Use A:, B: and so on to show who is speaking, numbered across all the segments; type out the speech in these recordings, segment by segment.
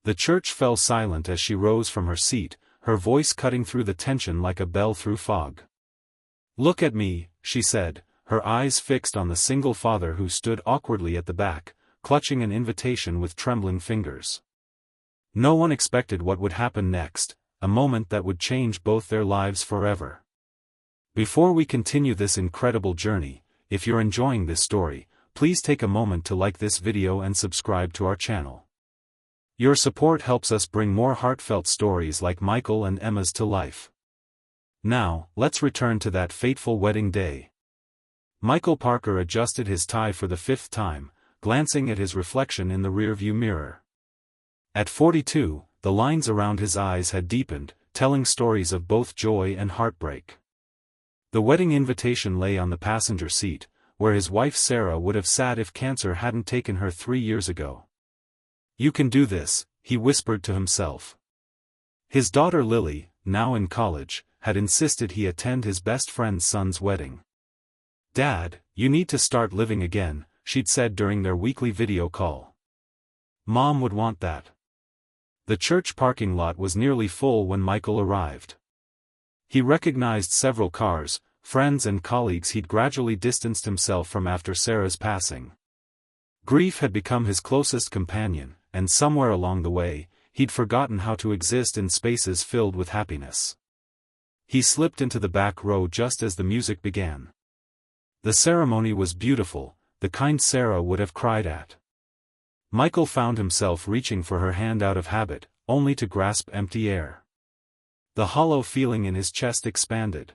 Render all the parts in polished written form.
A: The church fell silent as she rose from her seat, her voice cutting through the tension like a bell through fog. "Look at me," she said, her eyes fixed on the single father who stood awkwardly at the back, clutching an invitation with trembling fingers. No one expected what would happen next, a moment that would change both their lives forever. Before we continue this incredible journey, if you're enjoying this story, please take a moment to like this video and subscribe to our channel. Your support helps us bring more heartfelt stories like Michael and Emma's to life. Now, let's return to that fateful wedding day. Michael Parker adjusted his tie for the 5th time, glancing at his reflection in the rearview mirror. At 42, the lines around his eyes had deepened, telling stories of both joy and heartbreak. The wedding invitation lay on the passenger seat, where his wife Sarah would have sat if cancer hadn't taken her 3 years ago. "You can do this," he whispered to himself. His daughter Lily, now in college, had insisted he attend his best friend's son's wedding. "Dad, you need to start living again," she'd said during their weekly video call. Mom would want that. The church parking lot was nearly full when Michael arrived. He recognized several cars, friends and colleagues he'd gradually distanced himself from after Sarah's passing. Grief had become his closest companion, and somewhere along the way, he'd forgotten how to exist in spaces filled with happiness. He slipped into the back row just as the music began. The ceremony was beautiful, the kind Sarah would have cried at. Michael found himself reaching for her hand out of habit, only to grasp empty air. The hollow feeling in his chest expanded.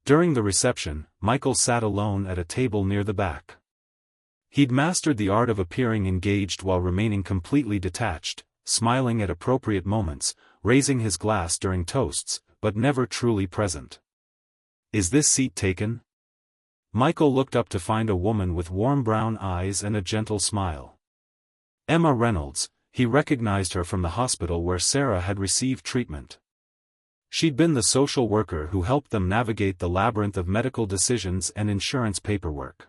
A: During the reception, Michael sat alone at a table near the back. He'd mastered the art of appearing engaged while remaining completely detached, smiling at appropriate moments, raising his glass during toasts, but never truly present. "Is this seat taken?" Michael looked up to find a woman with warm brown eyes and a gentle smile. Emma Reynolds, he recognized her from the hospital where Sarah had received treatment. She'd been the social worker who helped them navigate the labyrinth of medical decisions and insurance paperwork.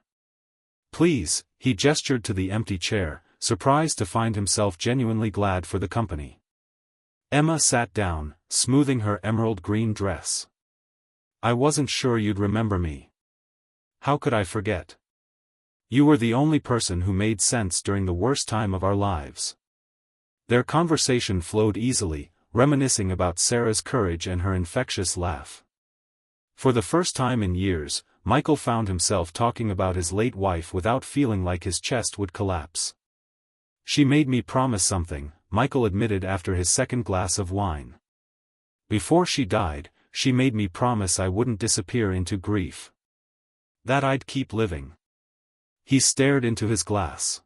A: "Please," he gestured to the empty chair, surprised to find himself genuinely glad for the company. Emma sat down, smoothing her emerald green dress. "I wasn't sure you'd remember me. How could I forget? You were the only person who made sense during the worst time of our lives." Their conversation flowed easily, reminiscing about Sarah's courage and her infectious laugh. For the first time in years, Michael found himself talking about his late wife without feeling like his chest would collapse. "She made me promise something," Michael admitted after his second glass of wine. "Before she died, she made me promise I wouldn't disappear into grief. That I'd keep living." He stared into his glass.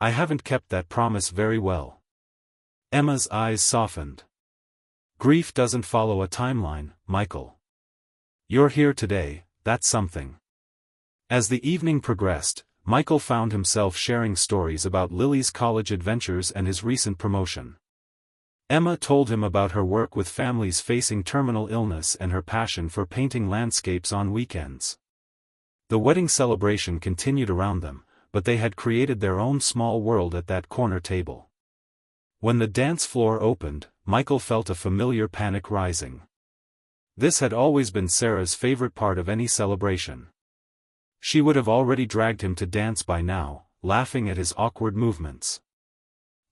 A: "I haven't kept that promise very well." Emma's eyes softened. "Grief doesn't follow a timeline, Michael. You're here today, that's something." As the evening progressed, Michael found himself sharing stories about Lily's college adventures and his recent promotion. Emma told him about her work with families facing terminal illness and her passion for painting landscapes on weekends. The wedding celebration continued around them, but they had created their own small world at that corner table. When the dance floor opened, Michael felt a familiar panic rising. This had always been Sarah's favorite part of any celebration. She would have already dragged him to dance by now, laughing at his awkward movements.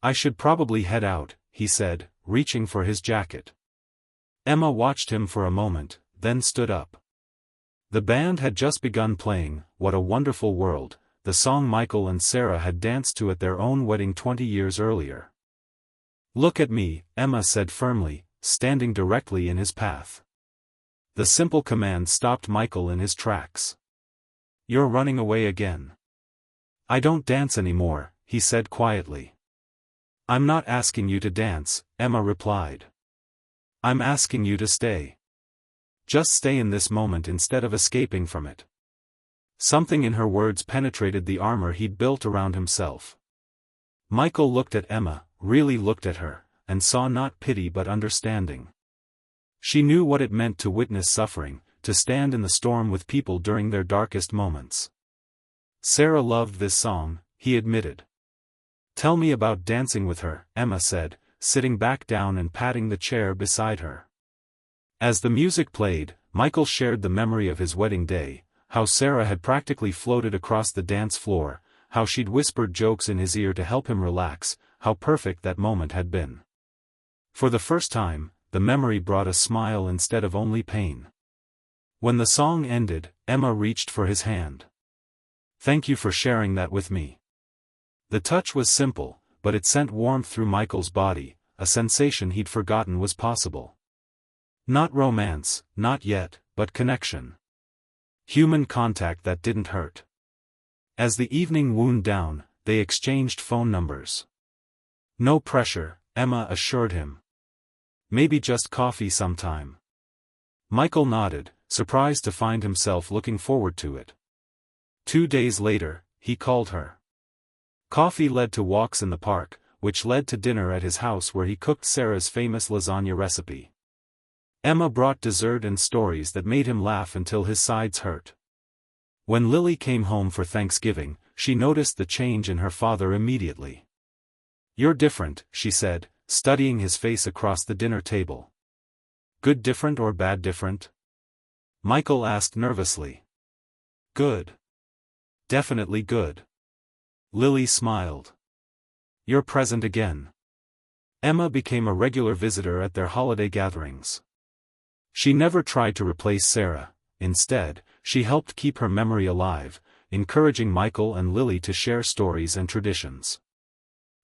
A: "I should probably head out," he said, reaching for his jacket. Emma watched him for a moment, then stood up. The band had just begun playing "What a Wonderful World," the song Michael and Sarah had danced to at their own wedding 20 years earlier. "Look at me," Emma said firmly, standing directly in his path. The simple command stopped Michael in his tracks. "You're running away again." "I don't dance anymore," he said quietly. "I'm not asking you to dance," Emma replied. "I'm asking you to stay. Just stay in this moment instead of escaping from it." Something in her words penetrated the armor he'd built around himself. Michael looked at Emma, really looked at her, and saw not pity but understanding. She knew what it meant to witness suffering, to stand in the storm with people during their darkest moments. Sarah loved this song, he admitted. Tell me about dancing with her, Emma said, sitting back down and patting the chair beside her. As the music played, Michael shared the memory of his wedding day, how Sarah had practically floated across the dance floor, how she'd whispered jokes in his ear to help him relax, how perfect that moment had been. For the first time, the memory brought a smile instead of only pain. When the song ended, Emma reached for his hand. Thank you for sharing that with me. The touch was simple, but it sent warmth through Michael's body, a sensation he'd forgotten was possible. Not romance, not yet, but connection. Human contact that didn't hurt. As the evening wound down, they exchanged phone numbers. No pressure, Emma assured him. Maybe just coffee sometime. Michael nodded, surprised to find himself looking forward to it. 2 days later, he called her. Coffee led to walks in the park, which led to dinner at his house where he cooked Sarah's famous lasagna recipe. Emma brought dessert and stories that made him laugh until his sides hurt. When Lily came home for Thanksgiving, she noticed the change in her father immediately. You're different, she said, studying his face across the dinner table. Good different or bad different? Michael asked nervously. Good. Definitely good. Lily smiled. You're present again. Emma became a regular visitor at their holiday gatherings. She never tried to replace Sarah, instead, she helped keep her memory alive, encouraging Michael and Lily to share stories and traditions.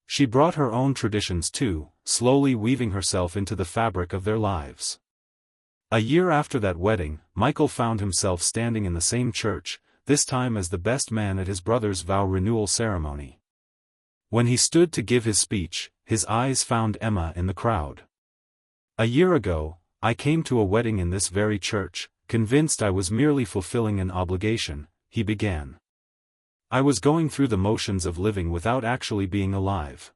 A: She brought her own traditions too, slowly weaving herself into the fabric of their lives. A year after that wedding, Michael found himself standing in the same church, this time as the best man at his brother's vow renewal ceremony. When he stood to give his speech, his eyes found Emma in the crowd. A year ago, I came to a wedding in this very church, convinced I was merely fulfilling an obligation, he began. I was going through the motions of living without actually being alive.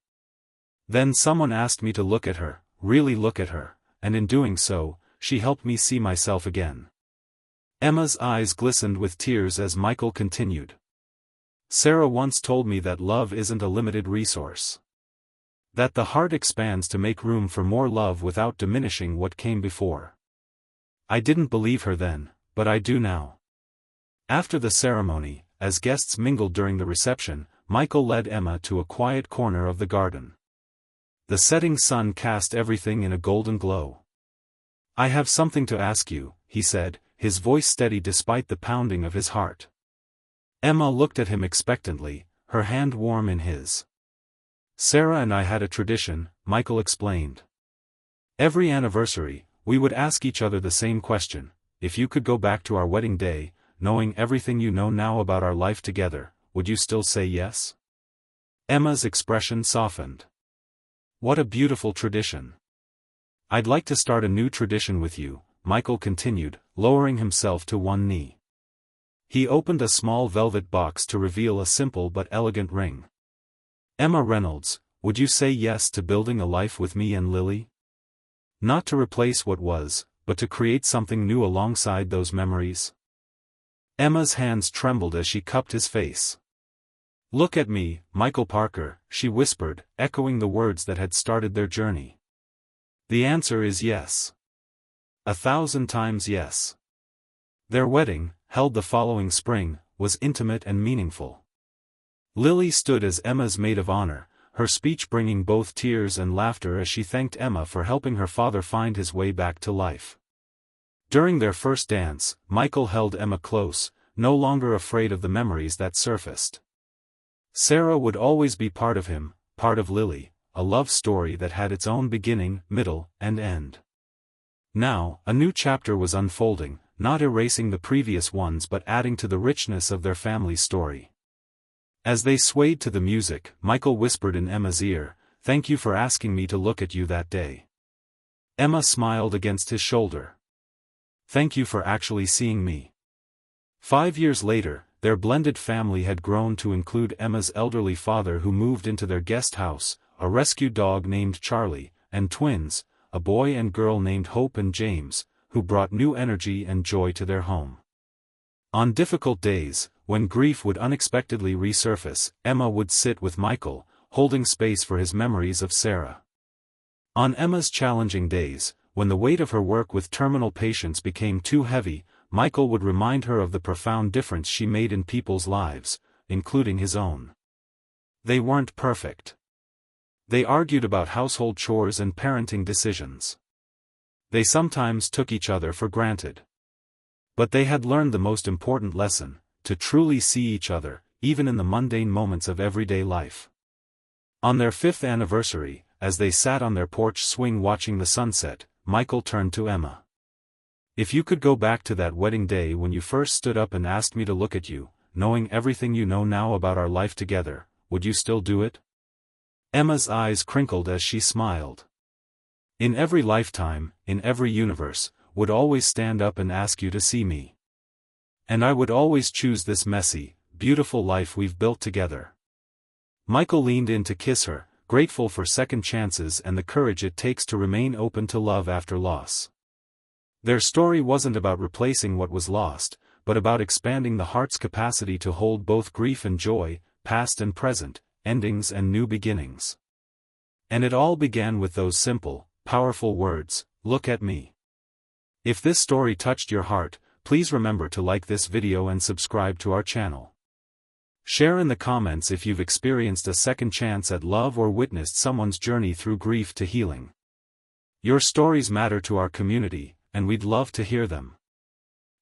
A: Then someone asked me to look at her, really look at her, and in doing so, she helped me see myself again. Emma's eyes glistened with tears as Michael continued. Sarah once told me that love isn't a limited resource. That the heart expands to make room for more love without diminishing what came before. I didn't believe her then, but I do now. After the ceremony, as guests mingled during the reception, Michael led Emma to a quiet corner of the garden. The setting sun cast everything in a golden glow. I have something to ask you, he said, his voice steady despite the pounding of his heart. Emma looked at him expectantly, her hand warm in his. Sarah and I had a tradition, Michael explained. Every anniversary, we would ask each other the same question: if you could go back to our wedding day, knowing everything you know now about our life together, would you still say yes? Emma's expression softened. What a beautiful tradition. I'd like to start a new tradition with you, Michael continued, lowering himself to one knee. He opened a small velvet box to reveal a simple but elegant ring. Emma Reynolds, would you say yes to building a life with me and Lily? Not to replace what was, but to create something new alongside those memories? Emma's hands trembled as she cupped his face. Look at me, Michael Parker, she whispered, echoing the words that had started their journey. The answer is yes. 1,000 times yes. Their wedding, held the following spring, was intimate and meaningful. Lily stood as Emma's maid of honor, her speech bringing both tears and laughter as she thanked Emma for helping her father find his way back to life. During their first dance, Michael held Emma close, no longer afraid of the memories that surfaced. Sarah would always be part of him, part of Lily, a love story that had its own beginning, middle, and end. Now, a new chapter was unfolding, not erasing the previous ones but adding to the richness of their family's story. As they swayed to the music, Michael whispered in Emma's ear, "Thank you for asking me to look at you that day." Emma smiled against his shoulder. "Thank you for actually seeing me." 5 years later, their blended family had grown to include Emma's elderly father who moved into their guest house, a rescue dog named Charlie, and twins, a boy and girl named Hope and James, who brought new energy and joy to their home. On difficult days, when grief would unexpectedly resurface, Emma would sit with Michael, holding space for his memories of Sarah. On Emma's challenging days, when the weight of her work with terminal patients became too heavy, Michael would remind her of the profound difference she made in people's lives, including his own. They weren't perfect. They argued about household chores and parenting decisions. They sometimes took each other for granted. But they had learned the most important lesson: to truly see each other, even in the mundane moments of everyday life. On their 5th anniversary, as they sat on their porch swing watching the sunset, Michael turned to Emma. "If you could go back to that wedding day when you first stood up and asked me to look at you, knowing everything you know now about our life together, would you still do it?" Emma's eyes crinkled as she smiled. "In every lifetime, in every universe, would always stand up and ask you to see me. And I would always choose this messy, beautiful life we've built together." Michael leaned in to kiss her, grateful for second chances and the courage it takes to remain open to love after loss. Their story wasn't about replacing what was lost, but about expanding the heart's capacity to hold both grief and joy, past and present, endings and new beginnings. And it all began with those simple, powerful words, "Look at me." If this story touched your heart, please remember to like this video and subscribe to our channel. Share in the comments if you've experienced a second chance at love or witnessed someone's journey through grief to healing. Your stories matter to our community, and we'd love to hear them.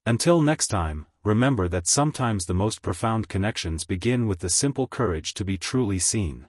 A: Until next time, remember that sometimes the most profound connections begin with the simple courage to be truly seen.